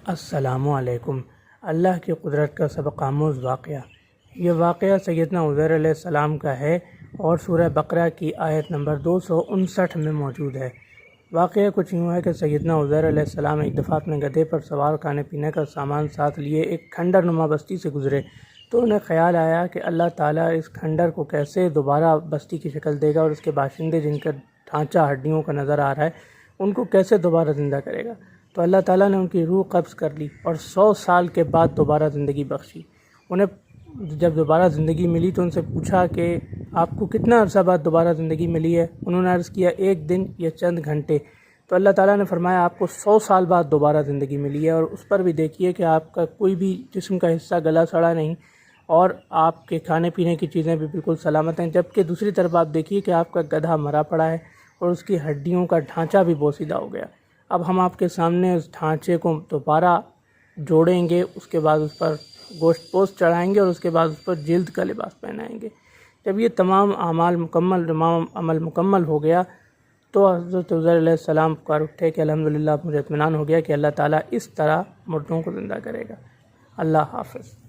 السلام علیکم۔ اللہ کی قدرت کا سبق آموز واقعہ۔ یہ واقعہ سیدنا عزیر علیہ السلام کا ہے اور سورہ بقرہ کی آیت نمبر 259 میں موجود ہے۔ واقعہ کچھ یوں ہے کہ سیدنا عزیر علیہ السلام ایک دفعہ اپنے گدھے پر سوار کھانے پینے کا سامان ساتھ لیے ایک کھنڈر نما بستی سے گزرے تو انہیں خیال آیا کہ اللہ تعالیٰ اس کھنڈر کو کیسے دوبارہ بستی کی شکل دے گا اور اس کے باشندے جن کا ڈھانچہ ہڈیوں کا نظر آ رہا ہے ان کو کیسے دوبارہ زندہ کرے گا۔ تو اللہ تعالیٰ نے ان کی روح قبض کر لی اور 100 سال کے بعد دوبارہ زندگی بخشی۔ انہیں جب دوبارہ زندگی ملی تو ان سے پوچھا کہ آپ کو کتنا عرصہ بعد دوبارہ زندگی ملی ہے؟ انہوں نے عرض کیا ایک دن یا چند گھنٹے۔ تو اللہ تعالیٰ نے فرمایا آپ کو 100 سال بعد دوبارہ زندگی ملی ہے، اور اس پر بھی دیکھیے کہ آپ کا کوئی بھی جسم کا حصہ گلا سڑا نہیں اور آپ کے کھانے پینے کی چیزیں بھی بالکل سلامت ہیں، جبکہ دوسری طرف آپ دیکھیے کہ آپ کا گدھا مرا پڑا ہے اور اس کی ہڈیوں کا ڈھانچہ بھی بوسیدہ ہو گیا۔ اب ہم آپ کے سامنے اس ڈھانچے کو دوبارہ جوڑیں گے، اس کے بعد اس پر گوشت پوست چڑھائیں گے اور اس کے بعد اس پر جلد کا لباس پہنائیں گے۔ جب یہ تمام عمل مکمل ہو گیا تو حضرت عزیر علیہ السلام پکار اٹھے کہ الحمدللہ مجھے اطمینان ہو گیا کہ اللہ تعالیٰ اس طرح مردوں کو زندہ کرے گا۔ اللہ حافظ۔